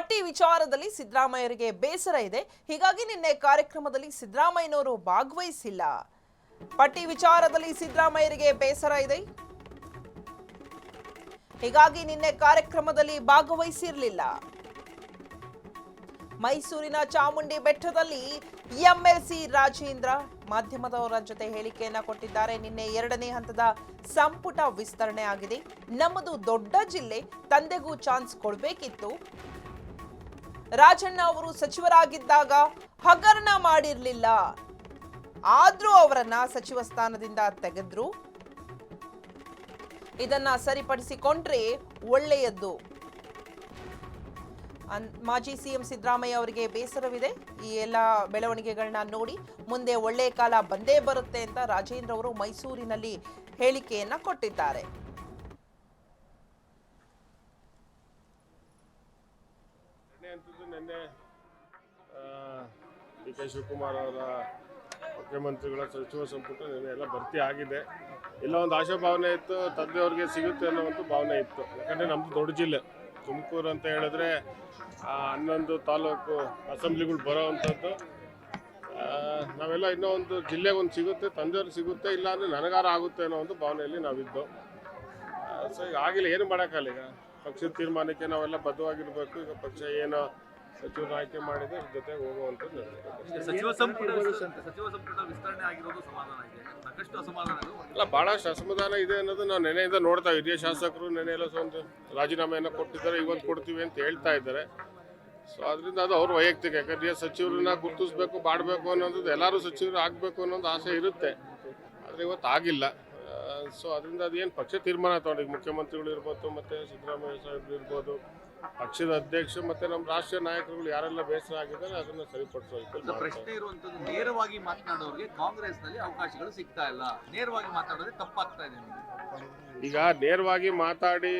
ಪಟ್ಟಿ ವಿಚಾರದಲ್ಲಿ ಸಿದ್ದರಾಮಯ್ಯರಿಗೆ ಬೇಸರ ಇದೆ. ಹೀಗಾಗಿ ನಿನ್ನೆ ಕಾರ್ಯಕ್ರಮದಲ್ಲಿ ಸಿದ್ದರಾಮಯ್ಯನವರು ಭಾಗವಹಿಸಿಲ್ಲ. ಪಟ್ಟಿ ವಿಚಾರದಲ್ಲಿ ಸಿದ್ದರಾಮಯ್ಯರಿಗೆ ಬೇಸರ ಇದೆ. ಹೀಗಾಗಿ ನಿನ್ನೆ ಕಾರ್ಯಕ್ರಮದಲ್ಲಿ ಭಾಗವಹಿಸಿರಲಿಲ್ಲ. ಮೈಸೂರಿನ ಚಾಮುಂಡಿ ಬೆಟ್ಟದಲ್ಲಿ ಎಂಎಲ್ಸಿ ರಾಜೇಂದ್ರ ಮಾಧ್ಯಮದವರ ಜೊತೆ ಹೇಳಿಕೆಯನ್ನ ಕೊಟ್ಟಿದ್ದಾರೆ. ನಿನ್ನೆ 2ನೇ ಹಂತದ ಸಂಪುಟ ವಿಸ್ತರಣೆ ಆಗಿದೆ. ನಮ್ಮದು ದೊಡ್ಡ ಜಿಲ್ಲೆ, ತಂದೆಗೂ ಚಾನ್ಸ್ ಕೊಡಬೇಕಿತ್ತು. ರಾಜಣ್ಣ ಅವರು ಸಚಿವರಾಗಿದ್ದಾಗ ಹಗರಣ ಮಾಡಿರಲಿಲ್ಲ, ಆದ್ರೂ ಅವರನ್ನ ಸಚಿವ ಸ್ಥಾನದಿಂದ ತೆಗೆದ್ರು. ಇದನ್ನ ಸರಿಪಡಿಸಿಕೊಂಡ್ರೆ ಒಳ್ಳೆಯದ್ದು. ಮಾಜಿ ಸಿಎಂ ಸಿದ್ದರಾಮಯ್ಯ ಅವರಿಗೆ ಬೇಸರವಿದೆ. ಈ ಎಲ್ಲ ಬೆಳವಣಿಗೆಗಳನ್ನ ನೋಡಿ ಮುಂದೆ ಒಳ್ಳೆಯ ಕಾಲ ಬಂದೇ ಬರುತ್ತೆ ಅಂತ ರಾಜೇಂದ್ರ ಅವರು ಮೈಸೂರಿನಲ್ಲಿ ಹೇಳಿಕೆಯನ್ನ ಕೊಟ್ಟಿದ್ದಾರೆ. ನಿನ್ನೆ ಡಿ ಕೆ ಶಿವಕುಮಾರ್ ಅವರ ಮುಖ್ಯಮಂತ್ರಿಗಳ ಸಚಿವ ಸಂಪುಟ ನಿನ್ನೆ ಎಲ್ಲ ಭರ್ತಿ ಆಗಿದೆ. ಇಲ್ಲ ಒಂದು ಆಶಾಭಾವನೆ ಇತ್ತು, ತಂದೆಯವ್ರಿಗೆ ಸಿಗುತ್ತೆ ಅನ್ನೋ ಒಂದು ಭಾವನೆ ಇತ್ತು. ಯಾಕಂದರೆ ನಮ್ಮದು ದೊಡ್ಡ ಜಿಲ್ಲೆ ತುಮಕೂರು ಅಂತ ಹೇಳಿದ್ರೆ 11 ತಾಲೂಕು ಅಸೆಂಬ್ಲಿಗಳು ಬರೋ ಅಂಥದ್ದು. ನಾವೆಲ್ಲ ಇನ್ನೂ ಒಂದು ಜಿಲ್ಲೆಗೆ ಒಂದು ಸಿಗುತ್ತೆ, ತಂದೆಯವ್ರಿಗೆ ಸಿಗುತ್ತೆ, ಇಲ್ಲ ಅಂದರೆ ನನಗಾರ ಆಗುತ್ತೆ ಅನ್ನೋ ಒಂದು ಭಾವನೆಯಲ್ಲಿ ನಾವಿದ್ದು. ಸೊ ಈಗ ಆಗಿಲ್ಲ, ಏನು ಮಾಡೋಕ್ಕಲ್ಲ. ಈಗ ಪಕ್ಷದ ತೀರ್ಮಾನಕ್ಕೆ ನಾವೆಲ್ಲ ಬದ್ಧವಾಗಿರಬೇಕು. ಈಗ ಪಕ್ಷ ಏನು ಸಚಿವರು ಆಯ್ಕೆ ಮಾಡಿದ್ರೆ ಜೊತೆಗೆ ಹೋಗುವಂಥದ್ದು. ಸಚಿವ ಸಂಪುಟ ವಿಸ್ತರಣೆ ಆಗಿರೋದು ಸಮಾಧಾನ ಇದೆ, ಸಾಕಷ್ಟು ಅಸಮಾಧಾನ ಅಲ್ಲ, ಭಾಳಷ್ಟು ಅಸಮಾಧಾನ ಇದೆ ಅನ್ನೋದು ನಾವು ನೆನೆಯಿಂದ ನೋಡ್ತಾ. ಹಿರಿಯ ಶಾಸಕರು ನೆನೆ ಎಲ್ಲ ಒಂದು ರಾಜೀನಾಮೆಯನ್ನು ಕೊಟ್ಟಿದ್ದಾರೆ, ಇವತ್ತು ಕೊಡ್ತೀವಿ ಅಂತ ಹೇಳ್ತಾ ಇದ್ದಾರೆ. ಸೊ ಅದರಿಂದ ಅದು ಅವ್ರ ವೈಯಕ್ತಿಕ. ಯಾಕಂದ್ರೆ ಸಚಿವರನ್ನ ಗುರುತಿಸ್ಬೇಕು, ಮಾಡಬೇಕು ಅನ್ನೋದು ಎಲ್ಲರೂ ಸಚಿವರು ಆಗಬೇಕು ಅನ್ನೋದು ಆಸೆ ಇರುತ್ತೆ, ಆದರೆ ಇವತ್ತು ಆಗಿಲ್ಲ. ಸೊ ಅದರಿಂದ ಅದೇನು ಪಕ್ಷ ತೀರ್ಮಾನ ತಗೊಂಡು, ಈಗ ಮುಖ್ಯಮಂತ್ರಿಗಳು ಇರ್ಬೋದು, ಮತ್ತು ಸಿದ್ದರಾಮಯ್ಯ ಸಾಹೇಬ್ರು ಇರ್ಬೋದು, ಪಕ್ಷದ ಅಧ್ಯಕ್ಷ ಮತ್ತು ನಮ್ಮ ರಾಷ್ಟ್ರೀಯ ನಾಯಕರುಗಳು ಯಾರೆಲ್ಲ ಬೇಸರ ಆಗಿದ್ದಾರೆ ಅದನ್ನು ಸರಿಪಡಿಸೋದು. ಪ್ರಶ್ನೆ ಇರುವಂತದ್ದು, ನೇರವಾಗಿ ಮಾತನಾಡೋರಿಗೆ ಕಾಂಗ್ರೆಸ್ನಲ್ಲಿ ಅವಕಾಶಗಳು ಸಿಗ್ತಾ ಇಲ್ಲ, ನೇರವಾಗಿ ಮಾತಾಡೋದೇ ತಪ್ಪಾಗ್ತಾ ಇದೆ. ಈಗ ನೇರವಾಗಿ ಮಾತಾಡಿ